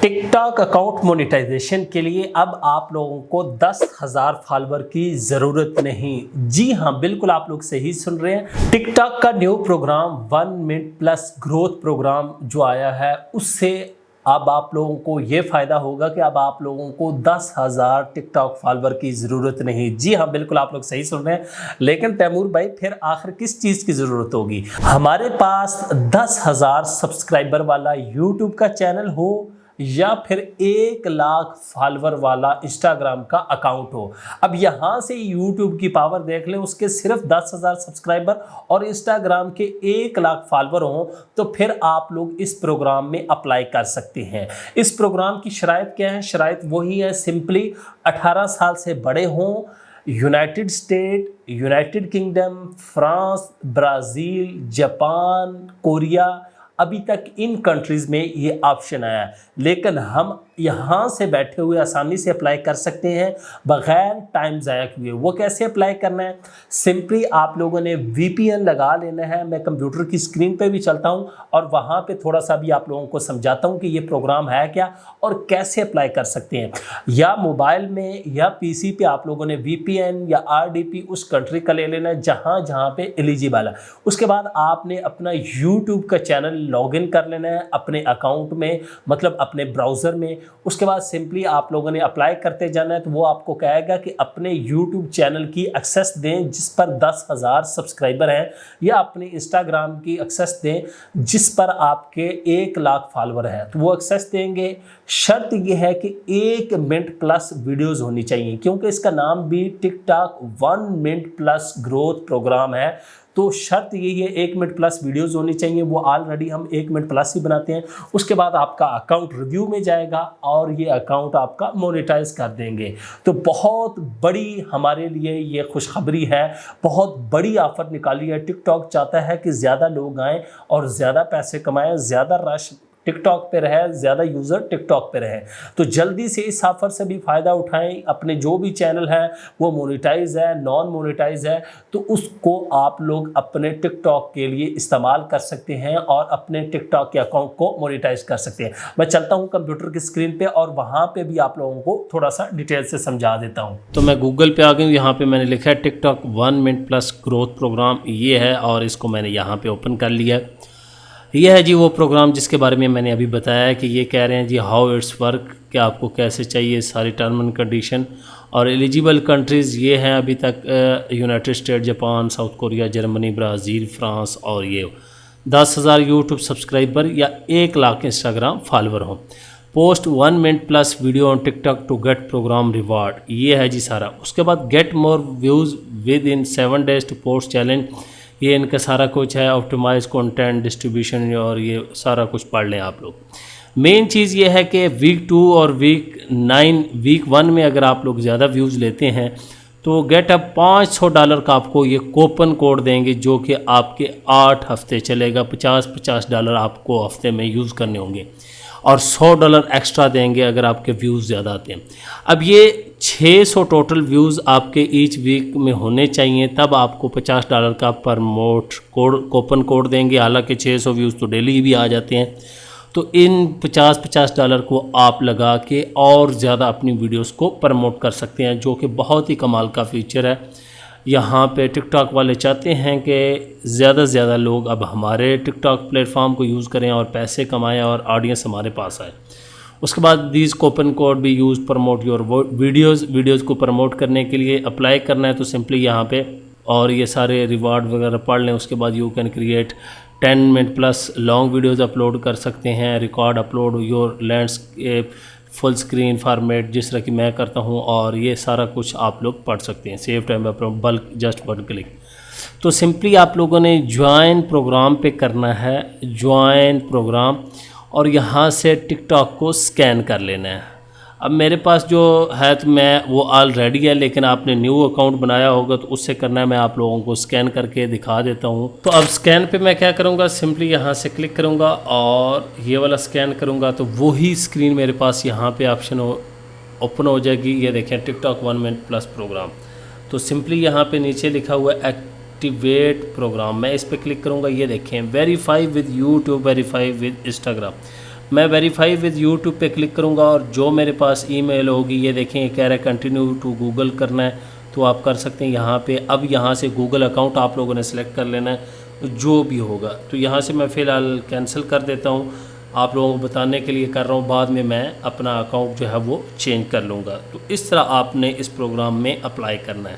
TikTok account monetization के लिए अब आप लोगों को 10,000 फॉलोअर की ज़रूरत नहीं। जी हाँ, बिल्कुल आप लोग सही सुन रहे हैं। टिकटॉक का new program 1 minute plus growth program जो आया है, उससे अब आप लोगों को ये फ़ायदा होगा कि अब आप लोगों को 10,000 टिकटॉक फॉलोअर की ज़रूरत नहीं। जी हाँ, बिल्कुल आप लोग सही सुन रहे हैं। लेकिन तैमूर भाई, फिर आखिर किस चीज़ की ज़रूरत होगी? हमारे पास 10,000 सब्सक्राइबर वाला यूट्यूब का चैनल हो या फिर 1 लाख फॉलोअर वाला इंस्टाग्राम का अकाउंट हो। अब यहाँ से यूट्यूब की पावर देख लें, उसके सिर्फ 10,000 सब्सक्राइबर और इंस्टाग्राम के 1 लाख फॉलोअर हों, तो फिर आप लोग इस प्रोग्राम में अप्लाई कर सकते हैं। इस प्रोग्राम की शराइत क्या है? शराइत वही है, सिंपली 18 साल से बड़े हों, United state, United kingdom, France, Brazil, Japan, Korea, अभी तक इन कंट्रीज़ में ये ऑप्शन आया है। लेकिन हम यहाँ से बैठे हुए आसानी से अप्लाई कर सकते हैं बग़ैर टाइम ज़ाया किए। वो कैसे अप्लाई करना है? सिंपली आप लोगों ने VPN लगा लेना है। मैं कंप्यूटर की स्क्रीन पे भी चलता हूँ और वहाँ पे थोड़ा सा भी आप लोगों को समझाता हूँ कि ये प्रोग्राम है क्या और कैसे अप्लाई कर सकते हैं। या मोबाइल में या PC पे आप लोगों ने VPN या RDP उस कंट्री का ले लेना है जहाँ जहाँ पे एलिजिबल है। उसके बाद आपने अपना YouTube का चैनल लॉगिन कर लेना है अपने अकाउंट में, मतलब अपने ब्राउज़र में। उसके बाद सिंपली आप लोगों ने अप्लाई करते जाना है, तो वो आपको कहेगा कि अपने YouTube चैनल की एक्सेस दें जिस पर 10,000 सब्सक्राइबर हैं, या अपने इंस्टाग्राम की एक्सेस दें जिस पर आपके 1 लाख फॉलोअर हैं, तो वो एक्सेस देंगे। शर्त ये है कि 1 मिनट प्लस वीडियोज़ होनी चाहिए, क्योंकि इसका नाम भी TikTok 1 minute plus growth program है। तो शर्त यही है 1 मिनट प्लस वीडियोज़ होनी चाहिए। वो ऑलरेडी हम 1 मिनट प्लस ही बनाते हैं। उसके बाद आपका अकाउंट रिव्यू में जाएगा और ये अकाउंट आपका मोनेटाइज कर देंगे। तो बहुत बड़ी हमारे लिए ये खुशखबरी है, बहुत बड़ी ऑफ़र निकाली है। टिकटॉक चाहता है कि ज़्यादा लोग आएँ और ज़्यादा पैसे कमाएँ, ज़्यादा रश टिकटॉक पे रहे, ज़्यादा यूज़र टिकटॉक पे रहे। तो जल्दी से इस ऑफ़र से भी फ़ायदा उठाएं। अपने जो भी चैनल है वो मोनेटाइज है, नॉन मोनेटाइज है, तो उसको आप लोग अपने टिकटॉक के लिए इस्तेमाल कर सकते हैं और अपने टिकटॉक के अकाउंट को मोनेटाइज कर सकते हैं। मैं चलता हूँ कंप्यूटर की स्क्रीन पे और वहाँ पे भी आप लोगों को थोड़ा सा डिटेल से समझा देता हूँ। तो मैं गूगल पे आ गई हूँ। यहाँ पे मैंने लिखा है TikTok 1 minute plus growth program, ये है, और इसको मैंने यहाँ पे ओपन कर लिया है। ये है जी वो प्रोग्राम जिसके बारे में मैंने अभी बताया कि ये कह रहे हैं जी हाउ इट्स वर्क, कि आपको कैसे चाहिए, सारी टर्म एंड कंडीशन। और एलिजिबल कंट्रीज़ ये हैं अभी तक United State, Japan, South Korea, Germany, Brazil, France, और ये 10,000 यूट्यूब सब्सक्राइबर या 1 लाख इंस्टाग्राम फॉलोअर हों। Post 1 minute plus video on TikTok to get program reward, ये है जी सारा। उसके बाद get more views within 7 days to post challenge, ये इनका सारा कुछ है। ऑप्टिमाइज कंटेंट डिस्ट्रीब्यूशन, और ये सारा कुछ पढ़ लें आप लोग। मेन चीज़ ये है कि वीक 2 और वीक 1 में अगर आप लोग ज़्यादा व्यूज़ लेते हैं तो गेटअप $500 का आपको ये कूपन कोड देंगे, जो कि आपके 8 हफ्ते चलेगा। $50 आपको हफ्ते में यूज़ करने होंगे और $100 एक्स्ट्रा देंगे अगर आपके व्यूज़ ज़्यादा आते हैं। अब ये 600 टोटल व्यूज़ आपके ईच वीक में होने चाहिए, तब आपको $50 का प्रमोट कोड कूपन कोड देंगे। हालांकि 600 व्यूज़ तो डेली भी आ जाते हैं। तो इन $50 को आप लगा के और ज़्यादा अपनी वीडियोस को प्रमोट कर सकते हैं, जो कि बहुत ही कमाल का फीचर है। यहाँ पे टिकटॉक वाले चाहते हैं कि ज़्यादा से ज़्यादा लोग अब हमारे टिकटॉक प्लेटफॉर्म को यूज़ करें और पैसे कमाएं और ऑडियंस हमारे पास आए। उसके बाद दीज कूपन कोड भी यूज़ प्रमोट योर वीडियोज़ को प्रमोट करने के लिए अप्लाई करना है। तो सिंपली यहाँ पे और ये सारे रिवार्ड वगैरह पढ़ लें। उसके बाद you can create 10 minute plus long videos upload कर सकते हैं। Record upload your landscape full screen format, जिस तरह की मैं करता हूँ, और ये सारा कुछ आप लोग पढ़ सकते हैं। Save time bulk just 1 click. तो सिंपली आप लोगों ने ज्वाइन प्रोग्राम पे करना है, ज्वाइन प्रोग्राम, और यहाँ से टिकटॉक को स्कैन कर लेना है। अब मेरे पास जो है तो मैं वो ऑलरेडी है, लेकिन आपने न्यू अकाउंट बनाया होगा तो उससे करना है। मैं आप लोगों को स्कैन करके दिखा देता हूँ। तो अब स्कैन पे मैं क्या करूँगा, सिंपली यहाँ से क्लिक करूँगा और ये वाला स्कैन करूँगा, तो वही स्क्रीन मेरे पास यहाँ पे ऑप्शन ओपन हो जाएगी। ये देखें टिकटॉक 1 मिनट प्लस प्रोग्राम। तो सिंपली यहाँ पे नीचे लिखा हुआ है एक्टिवेट प्रोग्राम, मैं इस पर क्लिक करूँगा। ये देखें verify with YouTube, verify with Instagram. मैं वेरीफाई विद यूट्यूब पे क्लिक करूँगा और जो मेरे पास ईमेल होगी, ये देखें ये कह रहा है कंटिन्यू टू गूगल करना है, तो आप कर सकते हैं यहाँ पे। अब यहाँ से गूगल अकाउंट आप लोगों ने सेलेक्ट कर लेना है जो भी होगा। तो यहाँ से मैं फ़िलहाल कैंसिल कर देता हूँ, आप लोगों को बताने के लिए कर रहा हूँ, बाद में मैं अपना अकाउंट जो है वो चेंज कर लूँगा। तो इस तरह आपने इस प्रोग्राम में अप्लाई करना है।